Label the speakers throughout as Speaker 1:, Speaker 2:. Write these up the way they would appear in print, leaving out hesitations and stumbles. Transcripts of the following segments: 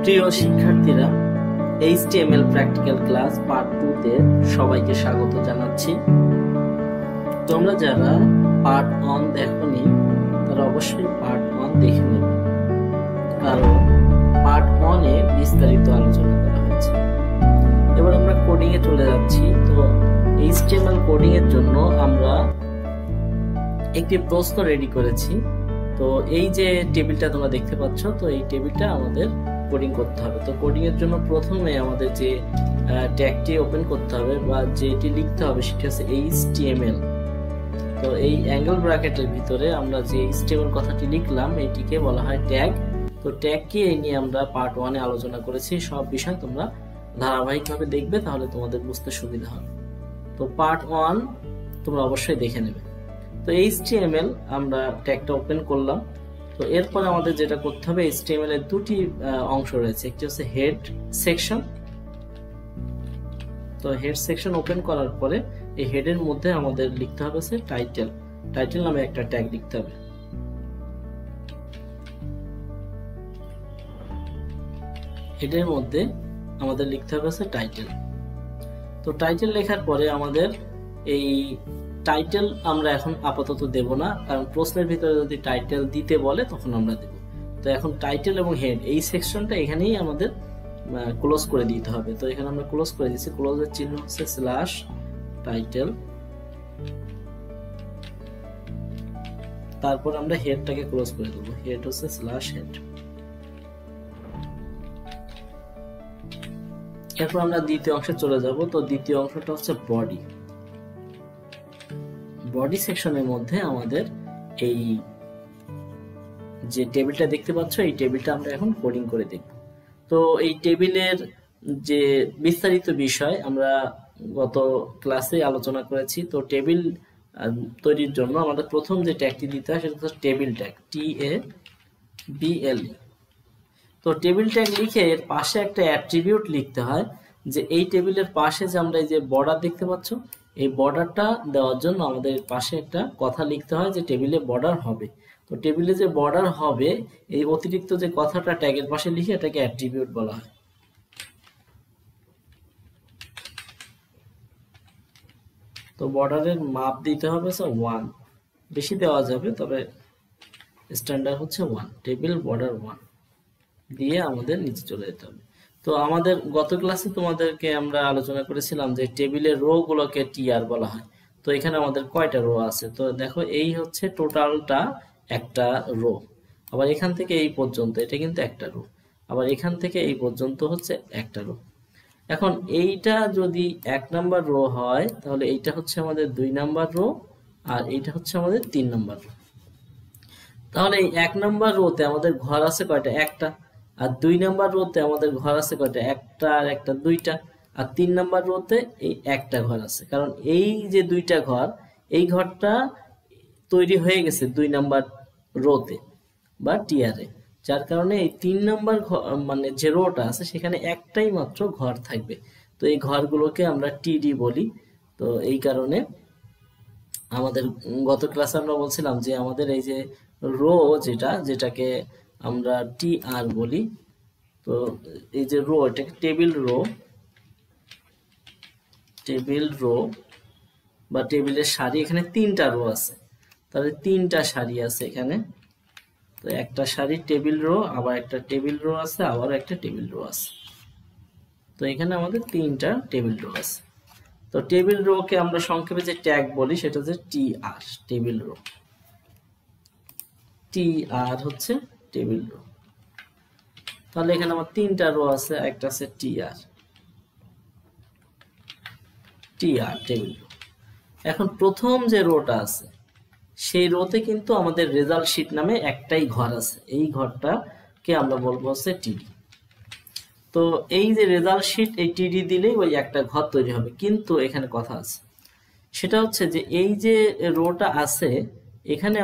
Speaker 1: প্রিয় শিক্ষার্থীরা, HTML practical class part 2 তে সবাইকে স্বাগত জানাচ্ছি। তোমরা যারা পার্ট 1 দেখোনি তারা অবশ্যই পার্ট 1 দেখে নেবে, কারণ পার্ট 1 এ বিস্তারিত আলোচনা করা হয়েছে। এবার আমরা কোডিং এ চলে যাচ্ছি। তো HTML কোডিং এর জন্য আমরা একটি প্রশ্ন রেডি করেছি। তো এই যে টেবিলটা তোমরা দেখতে পাচ্ছ, তো এই টেবিলটা আমাদের কোডিং করতে হবে। তো কোডিং এর জন্য প্রথমে আমাদের যে ট্যাগটি ওপেন করতে হবে বা যেটি লিখতে হবে সেটি হচ্ছে HTML। তো এই অ্যাঙ্গেল ব্র্যাকেটের ভিতরে আমরা যে HTML কথাটি লিখলাম এটিকে বলা হয় ট্যাগ। তো ট্যাগকে এই নিয়ে আমরা পার্ট 1 এ আলোচনা করেছি। সব বিষয় তোমরা ধারাবাহিকভাবে দেখবে, তাহলে তোমাদের বুঝতে সুবিধা হবে। তো পার্ট 1 তোমরা অবশ্যই দেখে নেবে। তো HTML আমরা ট্যাগটা ওপেন করলাম। তো এরপর আমাদের যেটা করতে হবে, HTML এর দুটি অংশ রয়েছে, একটি হচ্ছে হেড সেকশন। তো হেড সেকশন ওপেন করার পরে এই হেডের মধ্যে আমাদের লিখতে হবে হচ্ছে টাইটেল। টাইটেল নামে একটা ট্যাগ লিখতে হবে। হেডের মধ্যে আমাদের লিখতে হবে হচ্ছে টাইটেল। তো টাইটেল লেখার পরে আমাদের এই টাইটেল আমরা এখন আপাতত দেব না, কারণ প্রশ্নের ভিতরে যদি টাইটেল দিতে বলে তখন আমরা দেব। তো এখন টাইটেল এবং হেড এই সেকশনটা এখানেই আমাদের ক্লোজ করে দিতে হবে। তো এখানে আমরা ক্লোজ করে দিচ্ছি। ক্লোজের চিহ্ন হচ্ছে স্ল্যাশ টাইটেল, তারপর আমরা হেডটাকে ক্লোজ করে দেবো। হেড হচ্ছে স্ল্যাশ হেড। এরপর আমরা দ্বিতীয় অংশে চলে যাব। তো দ্বিতীয় অংশটা হচ্ছে বডি। বডি সেকশনের মধ্যে আমাদের এই যে টেবিলটা দেখতে পাচ্ছ, এই টেবিলটা আমরা এখন কোডিং করে দেখব। তো এই টেবিলের যে বিস্তারিত বিষয় আমরা গত ক্লাসে আলোচনা করেছি। তো টেবিল তৈরির জন্য আমাদের প্রথম যে ট্যাগটি দিতে হয় সেটা হচ্ছে টেবিল ট্যাগ, TABLE। তো টেবিল ট্যাগ লিখে এর পাশে একটা অ্যাট্রিবিউট লিখতে হয়, যে এই টেবিলের পাশে যে আমরা এই যে বর্ডার দেখতে পাচ্ছ, এই বর্ডারটা দেওয়ার জন্য আমাদের পাশে একটা কথা লিখতে হয় যে টেবিলে বর্ডার হবে। তো টেবিলে যে বর্ডার হবে, এই অতিরিক্ত যে কথাটা ট্যাগের পাশে লিখে এটাকে অ্যাট্রিবিউট বলা হয়। তো বর্ডারের মাপ দিতে হবে 1, বেশি দেওয়া যাবে, তবে স্ট্যান্ডার্ড হচ্ছে 1। টেবিল বর্ডার 1 দিয়ে আমাদের নিচে চলে যেতে হবে। তো আমাদের গত ক্লাসে তোমাদেরকে আমরা আলোচনা করেছিলাম যে টেবিলের রো গুলোকে টিআর বলা হয়। তো এখানে আমাদের কয়টা রো আছে? তো দেখো, এই হচ্ছে টোটালটা একটা রো। আবার এখান থেকে এই পর্যন্ত এটা কিন্তু একটা রো, আবার এখান থেকে এই পর্যন্ত হচ্ছে একটা রো। এখন এইটা যদি 1 নাম্বার রো হয়, তাহলে এইটা হচ্ছে আমাদের 2 নাম্বার রো, আর এইটা হচ্ছে আমাদের 3 নাম্বার রো। তাহলে এই 1 নাম্বার রোতে আমাদের ঘর আছে কয়টা? একটা। আর 2 নাম্বার রোতে আমাদের ঘর আছে কয়টা? একটা আর একটা, 2টা। আর 3 নাম্বার রোতে এই একটা ঘর আছে, কারণ এই যে 2টা ঘর, এই ঘরটা তৈরি হয়ে গেছে 2 নাম্বার রোতে বা টিআরে, যার কারণে এই 3 নাম্বার মানে যে রোটা আছে সেখানে একটাই মাত্র ঘর থাকবে। তো এই ঘরগুলোকে আমরা টিডি বলি। তো এই কারণে আমাদের গত ক্লাসে আমরা বলছিলাম যে আমাদের এই যে রো যেটাকে আমরা টিআর বলি, তো এই যে রো, এটাকে টেবিল রো বা টেবিলের সারি। এখানে 3টা রো আছে, তাহলে 3টা সারি আছে এখানে। তো একটা সারি টেবিল রো, আবার একটা টেবিল রো আছে, আবার একটা টেবিল রো আছে। তো এখানে আমাদের 3টা টেবিল রো আছে। তো টেবিল রো কে আমরা সংক্ষেপে যে ট্যাগ বলি সেটা হচ্ছে টিআর, টেবিল রো। টিআর হচ্ছে টেবিল রো। তাহলে এখানে আমার 3টা রো আছে, একটা আছে টিআর টেবিল রো। এখন প্রথম যে রোটা আছে সেই রোতে কিন্তু আমাদের রেজাল্ট শিট নামে একটাই ঘর আছে। এই ঘরটাকে আমরা বলবো হচ্ছে টিডি। তো এই যে রেজাল্ট শিট, এই টিডি দিলেই ওই একটা ঘর তৈরি হবে। কিন্তু এখানে কথা আছে, সেটা হচ্ছে যে এই যে রোটা আছে এখানে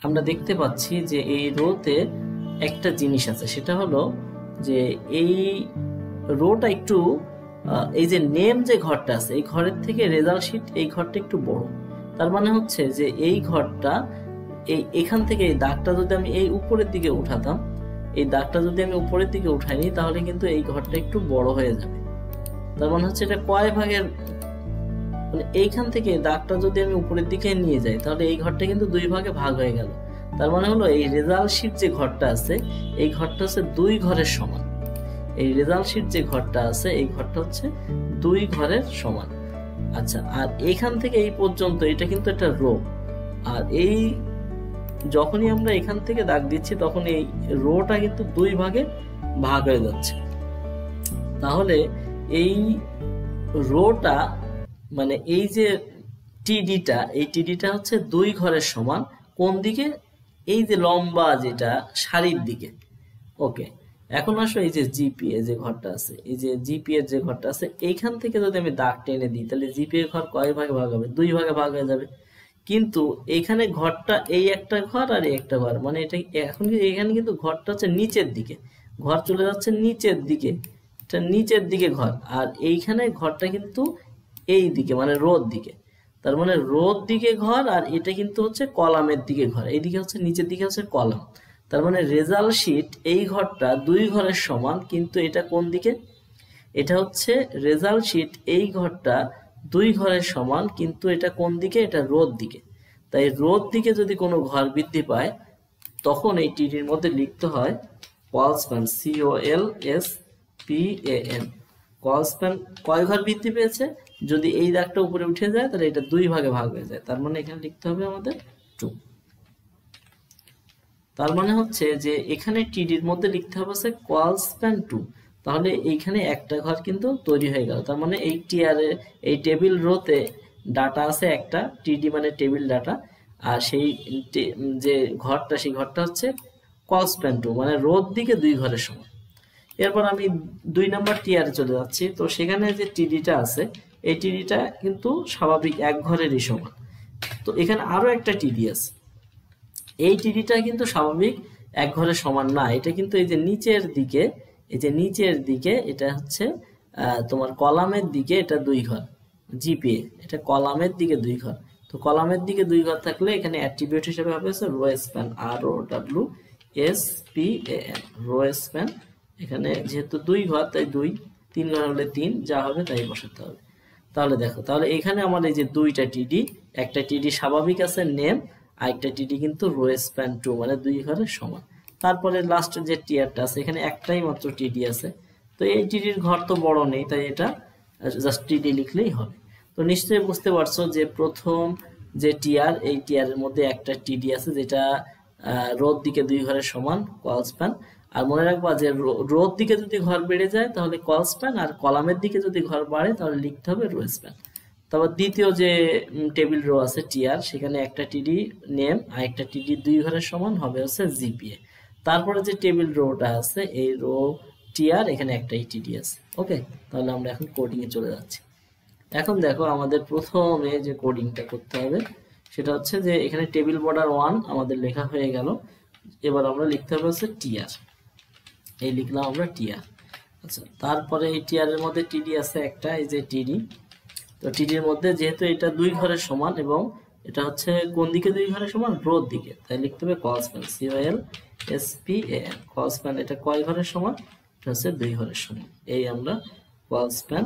Speaker 1: আমরা দেখতে পাচ্ছি যে এই রোতে একটা জিনিস আছে, সেটা হলো যে এই রোটা একটু এই যে নেম যে ঘরটা আছে, এই ঘরের থেকে রেজাল্ট শিট এই ঘরটা একটু বড়। তার মানে হচ্ছে যে এই ঘরটা এখান থেকে এই দাগটা যদি আমি এই উপরের দিকে উঠাতাম, এই দাগটা যদি আমি উপরের দিকে উঠাই নিই তাহলে কিন্তু এই ঘরটা একটু বড় হয়ে যাবে। তার মানে হচ্ছে এটা কয় ভাগের, মানে এইখান থেকে দাগটা যদি আমি উপরের দিকে নিয়ে যাই তাহলে এই ঘরটা কিন্তু 2 ভাগে ভাগ হয়ে গেল। তার মানে হলো এই রেজাল্ট শিট যে ঘরটা আছে এই ঘরটা হচ্ছে 2 ঘরের সমান। এই রেজাল্ট শিট যে ঘরটা আছে এই ঘরটা হচ্ছে 2 ঘরের সমান। আচ্ছা, আর এখান থেকে এই পর্যন্ত এটা কিন্তু একটা রো, আর এই যখনই আমরা এখান থেকে দাগ দিচ্ছি তখন এই রোটা কিন্তু 2 ভাগে ভাগ হয়ে যাচ্ছে। তাহলে এই রোটা মানে এই যে টিডিটা, এই টিডিটা হচ্ছে 2 ঘরের সমান। কোন দিকে? এই যে লম্বা যেটা সারির দিকে। ওকে, এখন আসো এই যে জিপিএ যে ঘরটা আছে, এই যে জিপিএ যে ঘরটা আছে এইখান থেকে যদি আমি দাগ টেনে দিই তাহলে জিপিএ ঘর কয় ভাগে ভাগ হবে? 2 ভাগে ভাগ হয়ে যাবে। কিন্তু এখানে ঘরটা এই একটা ঘর আর এই একটা ঘর, মানে এটা এখন এখানে কিন্তু ঘরটা হচ্ছে নিচের দিকে, ঘর চলে যাচ্ছে নিচের দিকে, এটা নিচের দিকে ঘর, আর এইখানে ঘরটা কিন্তু এই দিকে মানে রোদ দিকে। তার মানে রোদ দিকে ঘর আর এটা কিন্তু হচ্ছে কলামের দিকে ঘর, এইদিকে হচ্ছে নিচের দিকে হচ্ছে কলাম। তার মানে রেজাল্ট শিট এই ঘরটা 2 ঘরের সমান, কিন্তু এটা কোন দিকে? এটা হচ্ছে রেজাল্ট শিট এই ঘরটা 2 ঘরের সমান, কিন্তু এটা কোন দিকে? এটা রোদ দিকে। তাই রোদ দিকে যদি কোনো ঘর বৃদ্ধি পায় তখন এই টিডির মধ্যে লিখতে হয় call span, COLSPAN। Call span কয় ঘর বৃদ্ধি পেয়েছে? যদি এই দাগটা উপরে উঠে যায় তাহলে এটা 2 ভাগে ভাগ হয়ে যায়, তার মানে এখানে লিখতে হবে আমাদের 2। তার মানে হচ্ছে যে এখানে টিডির মধ্যে লিখতে হবে হচ্ছে কল স্প্যান 2। তাহলে এইখানে একটা ঘর কিন্তু তৈরি হয়ে গেল। তার মানে এই টিআরে এই টেবিল রোতে ডাটা আছে একটা, টিডি মানে টেবিল ডাটা, আর সেই যে ঘরটা সেই ঘরটা হচ্ছে কল স্প্যান 2, মানে রোদ দিকে 2 ঘরের সমান। এরপর আমি 2 নম্বর টিআরে চলে যাচ্ছি। তো সেখানে যে টিডিটা আছে এই টিডিটা কিন্তু স্বাভাবিক 1 ঘরেরই সমান। তো এখানে আরো একটা টিডি আছে, এই টিডিটা কিন্তু স্বাভাবিক 1 ঘরের সমান না, এটা কিন্তু এই যে নিচের দিকে, এই যে নিচের দিকে এটা হচ্ছে তোমার কলামের দিকে এটা 2 ঘর, জিপিএ এটা কলামের দিকে 2 ঘর। তো কলামের দিকে 2 ঘর থাকলে এখানে অ্যাট্রিবিউট হিসেবে হবে rho span, ROWSPAN, rho span. এখানে যেহেতু 2 ঘর তাই 2, 3 ঘর হলে 3, যা হবে তাই বসাতে হবে। তাহলে দেখো, তাহলে এখানে আমার এই যে 2টা টিডি, একটা টিডি স্বাভাবিক আছে নেম, আরেকটা টিডি কিন্তু রো স্প্যান 2 মানে 2 ঘরের সমান। তারপরে লাস্টের যে টিয়ারটা আছে এখানে একটাই মাত্র টিডি আছে, তো এই টিডির ঘর তো বড় নেই, তাই এটা জাস্ট টিডি লিখলেই হবে। তো নিশ্চয়ই বুঝতে পারছো যে প্রথম যে টিয়ার, এই টিয়ারের মধ্যে একটা টিডি আছে যেটা রোদ দিকে 2 ঘরের সমান, কল স্প্যান। আর মনে রাখবা যে রোদ দিকে যদি ঘর বেড়ে যায় তাহলে কল স্প্যান, আর কলামের দিকে যদি ঘর বাড়ে তাহলে লিখতে হবে রো স্প্যান। তারপর দ্বিতীয় যে টেবিল রো আছে টিআর, সেখানে একটা টিডি নেম আর একটা টিডি 2 ঘরের সমান হবে হচ্ছে জিপিএ। তারপরে যে টেবিল রোটা আছে এই রো টিআর, এখানে একটাই টিডি আছে। ওকে, তাহলে আমরা এখন কোডিং এ চলে যাচ্ছি। এখন দেখো আমাদের প্রথমে যে কোডিংটা করতে হবে সেটা হচ্ছে যে এখানে টেবিল বর্ডার 1 আমাদের লেখা হয়ে গেল। এবার আমরা লিখতে হবে হচ্ছে টিআর, এই লিখলাম আমরা টিআর। আচ্ছা, তারপরে এই টিআর এর মধ্যে টিডি আছে একটা, এই যে টিডি। তো টিডির মধ্যে যেহেতু এটা 2 ঘরের সমান এবং এটা হচ্ছে কোন দিকে 2 ঘরের সমান? রোদ দিকে, তাই লিখতে হবে call span, COLSPAN, call span এটা কয় ঘরের সমান? এটা হচ্ছে 2 ঘরের সমান। এই আমরা কল স্প্যান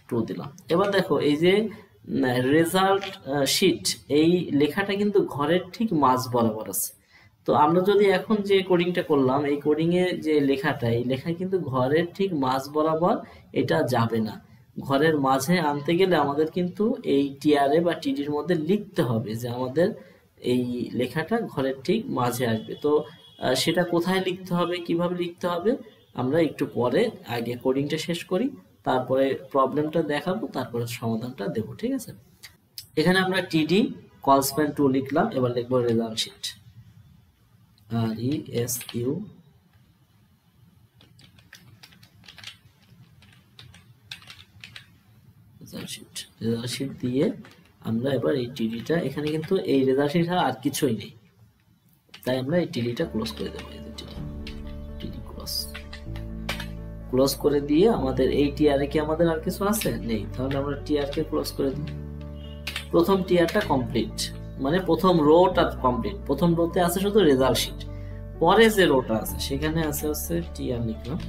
Speaker 1: 2 দিলাম। এবার দেখো এই যে রেজাল্ট শিট, এই লেখাটা কিন্তু ঘরের ঠিক মাঝ বরাবর আছে। তো আমরা যদি এখন যে কোডিংটা করলাম এই কোডিং এ যে লেখাটা, এই লেখা কিন্তু ঘরের ঠিক মাঝ বরাবর এটা যাবে না। ঘরের মাঝে আনতে গেলে আমাদের কিন্তু এই টিআরএ বা টিডির মধ্যে লিখতে হবে যে আমাদের এই লেখাটা ঘরের ঠিক মাঝে আসবে। তো সেটা কোথায় লিখতে হবে, কিভাবে লিখতে হবে আমরা একটু পরে, আগে কোডিংটা শেষ করি, তারপরে প্রবলেমটা দেখাবো, তারপরে সমাধানটা দেবো, ঠিক আছে? এখানে আমরা টিডি কল স্প্যান 2 লিখলাম। এবার লিখবো result sheet, RESU result sheet দিয়ে আমরা এবার এই টিডিটা, এখানে কিন্তু এই রেজাল্ট শিট ছাড়া আর কিছুই নেই, তাই আমরা এই টিডিটা ক্লোজ করে দেবো। এই টিডি ক্লোজ করে দিয়ে আমাদের এই টিআরে কি আমাদের আর কিছু আছে? নেই, তাহলে আমরা টিআর কে ক্লোজ করে দিই। প্রথম টিআরটা কমপ্লিট, মানে প্রথম রোটা কমপ্লিট। প্রথম রোতে আছে শুধু রেজাল্ট শিট, পরে যে রোটা আছে সেখানে আছে হচ্ছে টিআর লিখলাম,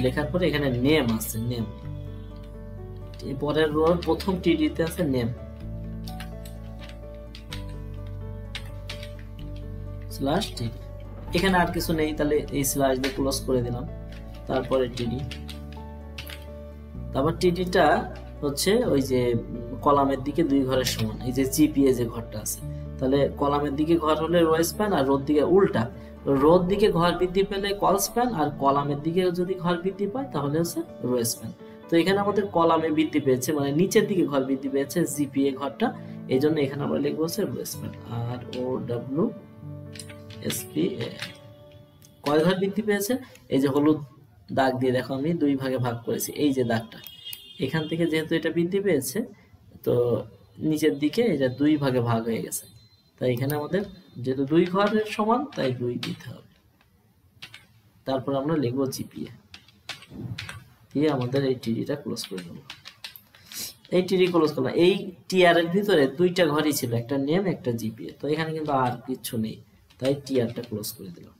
Speaker 1: লেখার পরে এখানে নেম আছে, নেম পরের রোর প্রথম টিডিতে আছে নেম স্ল্যাশ টিডি, এখানে আর কিছু নেই, তাহলে এই স্ল্যাশ দিয়ে ক্লোজ করে দিলাম। তারপরে টিডি, তারপর টিডিটা হচ্ছে ওই যে কলামের দিকে 2 ঘরের সমান, এই যে জিপিএ যে ঘরটা আছে, তাহলে কলামের দিকে ঘর হলে রো স্প্যান আর রোর দিকে উল্টা, রোর দিকে ঘর বৃদ্ধি পেলে কল স্প্যান আর কলামের দিকে যদি ঘর বৃদ্ধি পায় তাহলে হচ্ছে রো স্প্যান। তো এখানে আমাদের কলামে বৃদ্ধি পেয়েছে, মানে নিচের দিকে ঘর বৃদ্ধি পেয়েছে জিপিএ ঘরটা, এই জন্য এখানে আমরা লিখবো হচ্ছে রো স্প্যান, আর ও ডাব্লিউ এসপিএ। কয় ঘর বৃদ্ধি পেয়েছে? এই যে হলুদ দাগ দিয়ে দেখো আমি 2 ভাগে ভাগ করেছি, এই যে দাগটা, এখান থেকে যেহেতু এটা বৃদ্ধি পেয়েছে তো নিচের দিকে এটা 2 ভাগে ভাগ হয়ে গেছে, তাই এখানে আমাদের যেহেতু 2 ঘরের সমান তাই 2 দিতে হবে। তারপর আমরা লিখবো জিপিএ দিয়ে আমাদের এই টিডিটা ক্লোজ করে দেবো। এই টিডি ক্লোজ করলাম। এই টিআর এর ভিতরে 2টা ঘরই ছিল, একটা নেম একটা জিপিএ, তো এখানে কিন্তু আর কিছু নেই, তাই টিআরটা ক্লোজ করে দিলাম।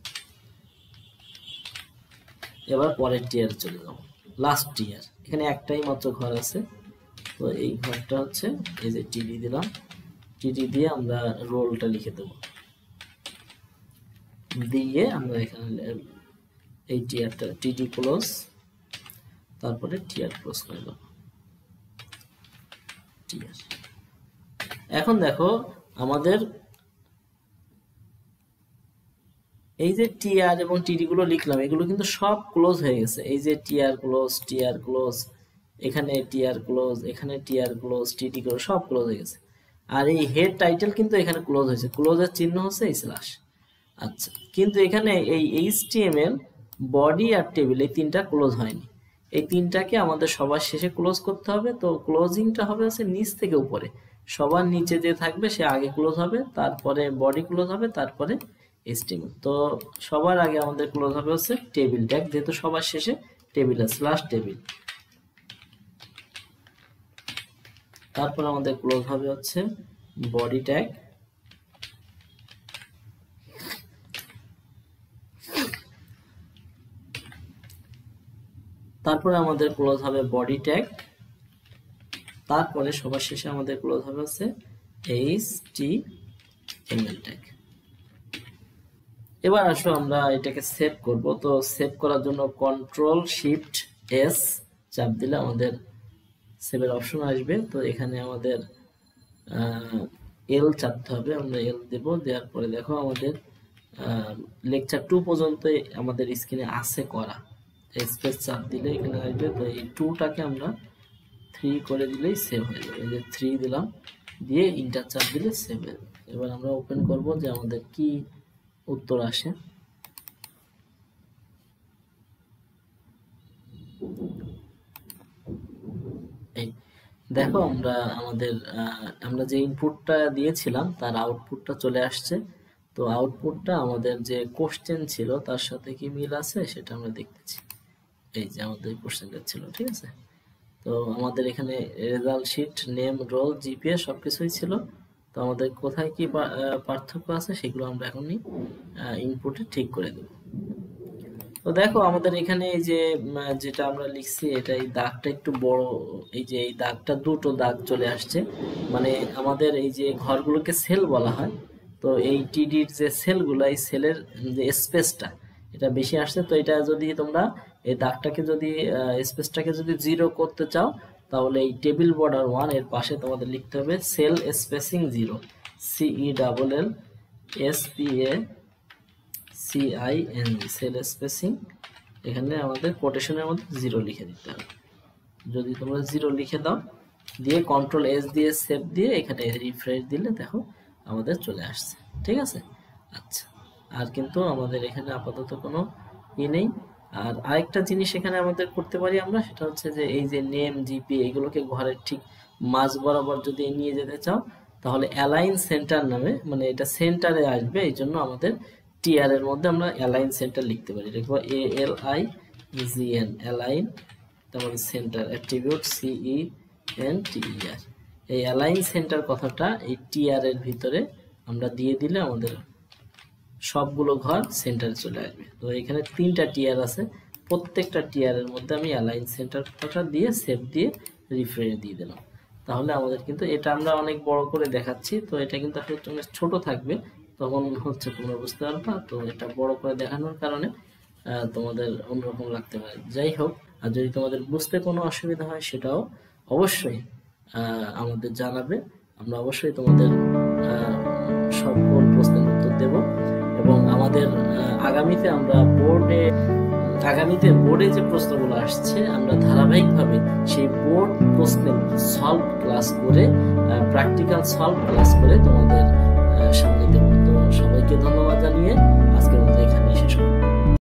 Speaker 1: এবার পরের টিআর চলে যাব, লাস্ট টিআর, এখানে একটাই মাত্র ঘর আছে, তো এই ঘরটা হচ্ছে এই যে টিডি দিলাম, টিডি দিয়ে আমরা রোলটা লিখে দেব, দিয়ে আমরা এখানে এই টিআরটা টিডি ক্লোজ, তারপরে টিআর ক্লোজ করে দেব টিআর। এখন দেখো আমাদের এই যে টিআর এবং টিডি গুলো লিখলাম এগুলো কিন্তু সব ক্লোজ হয়ে গেছে, এই যে টিআর ক্লোজ, টিআর ক্লোজ, এখানে টিআর ক্লোজ, এখানে টিআর ক্লোজ, টিডি ক্লোজ, সব ক্লোজ হয়ে গেছে। আর এই হেড টাইটেল কিন্তু এখানে ক্লোজ হয়েছে, ক্লোজের চিহ্ন হচ্ছে এই স্ল্যাশ। আচ্ছা, কিন্তু এখানে এই এইচটিএমএল, বডি আর টেবিল এই 3টা ক্লোজ হয়নি, এই 3টাকে আমাদের সবার শেষে ক্লোজ করতে হবে। তো ক্লোজিংটা হবে হচ্ছে নিচ থেকে উপরে, সবার নিচে যে থাকবে সে আগে ক্লোজ হবে, তারপরে বডি ক্লোজ হবে, তারপরে এইচটিএমএল। তো সবার আগে আমাদের ক্লোজ হবে হচ্ছে টেবিল ট্যাগ, যেহেতু সবার শেষে টেবিল আছে, স্ল্যাশ টেবিল। তারপর আমাদের ক্লোজ হবে হচ্ছে বডি ট্যাগ, তারপরে আমাদের ক্লোজ হবে বডি ট্যাগ, তারপরে সবার শেষে আমাদের ক্লোজ হবে হচ্ছে এইচটিএমএল ট্যাগ। এবার আসো আমরা এটাকে সেভ করব। তো সেভ করার জন্য Ctrl+Shift+S চাপ দিলে আমাদের সেভের অপশন আসবে। তো এখানে আমাদের এল চাপতে হবে, আমরা এল দেব, দেওয়ার পরে দেখো আমাদের লেকচার 2 পর্যন্ত আমাদের স্ক্রিনে আছে করা, স্পেস চাপ দিলে এখানে আসবে। তো এই 2টাকে আমরা 3 করে দিলেই সেভ হয়ে যাবে, এই যে 3 দিলাম, দিয়ে ইন্টার চাপ দিলে সেভ হয়ে যাবে। এবার আমরা ওপেন করব যে আমাদের কি উত্তর আসে। দেখো আমরা যে ইনপুটটা দিয়েছিলাম তার আউটপুটটা চলে আসছে। তো আউটপুটটা আমাদের যে কোশ্চেন ছিল তার সাথে কি মিল আছে সেটা আমরা দেখতেছি। এই যে আমাদের কোশ্চেনটা ছিল, ঠিক আছে। তো আমাদের এখানে result sheet, name, roll, GPA সবকিছুই ছিল। তো আমাদের কোথায় কি পার্থক্য আছে সেগুলো আমরা এখনই ইনপুটে ঠিক করে দেব। তো দেখো আমাদের এখানে এই যে যেটা আমরা লিখছি এটা, এই দাগটা একটু বড়, এই যে এই দাগটা 2টো দাগ চলে আসছে, মানে আমাদের এই যে ঘরগুলোকে সেল বলা হয়। তো এই টিডির যে সেলগুলো, এই সেলের যে স্পেসটা এটা বেশি আসছে। তো এটা যদি তোমরা এই দাগটাকে যদি স্পেসটাকে যদি 0 করতে চাও তাহলে এই টেবিল বর্ডার 1 এর পাশে তোমাদের লিখতে হবে sell spacing 0, CELLSPACING, sell spacing, এখানে আমাদের কোটেশনের মধ্যে 0 লিখে দিতে হবে। যদি তোমরা 0 লিখে দাও, দিয়ে Ctrl+S দিয়ে সেভ দিয়ে এখানে রিফ্রেশ দিলে দেখো আমাদের চলে আসছে, ঠিক আছে। আচ্ছা, আর কিন্তু আমাদের এখানে আপাতত কোনো নেই। আর আরেকটা জিনিস এখানে আমাদের করতে পারি আমরা, সেটা হচ্ছে যে এই যে নেম, জিপি এগুলোকে ঘরের ঠিক মাঝ বরাবর যদি নিয়ে যেতে চাও তাহলে অ্যালাইন সেন্টার নামে, মানে এটা সেন্টারে আসবে, এই জন্য আমাদের টিআর এর মধ্যে আমরা অ্যালাইন সেন্টার লিখতে পারি, লিখবো ALIGN, অ্যালাইন, তারপরে সেন্টার, অ্যাট্রিবিউট CENTER। এই অ্যালাইন সেন্টার কথাটা এই টিআর এর ভিতরে আমরা দিয়ে দিলে আমাদের সবগুলো ঘর সেন্টারে চলে আসবে। তো এখানে 3টা টিয়ার আছে, প্রত্যেকটা টিয়ারের মধ্যে আমি অ্যালাইন সেন্টারটা দিয়ে সেভ দিয়ে রিফ্রেশ দিয়ে দিলাম। তাহলে আমাদের কিন্তু এটা আমরা অনেক বড় করে দেখাচ্ছি, তো এটা কিন্তু আসলে তোমার ছোট থাকবে, তখন হচ্ছে তোমরা বুঝতে পারবা। তো এটা বড় করে দেখানোর কারণে তোমাদের অন্যরকম লাগতে পারে। যাই হোক, আর যদি তোমাদের বুঝতে কোনো অসুবিধা হয় সেটাও অবশ্যই আমাদের জানাবে। আমরা অবশ্যই তোমাদের সকল প্রশ্নের উত্তর দেব। এবং আমাদের আগামীতে বোর্ডে যে প্রশ্নগুলো আসছে আমরা ধারাবাহিকভাবে সেই বোর্ড প্রশ্নের সলভ ক্লাস করে, প্র্যাকটিক্যাল সলভ ক্লাস করে তোমাদের সামনে দেব। তো সবাইকে ধন্যবাদ জানিয়ে আজকের মতো এখানেই শেষ করব।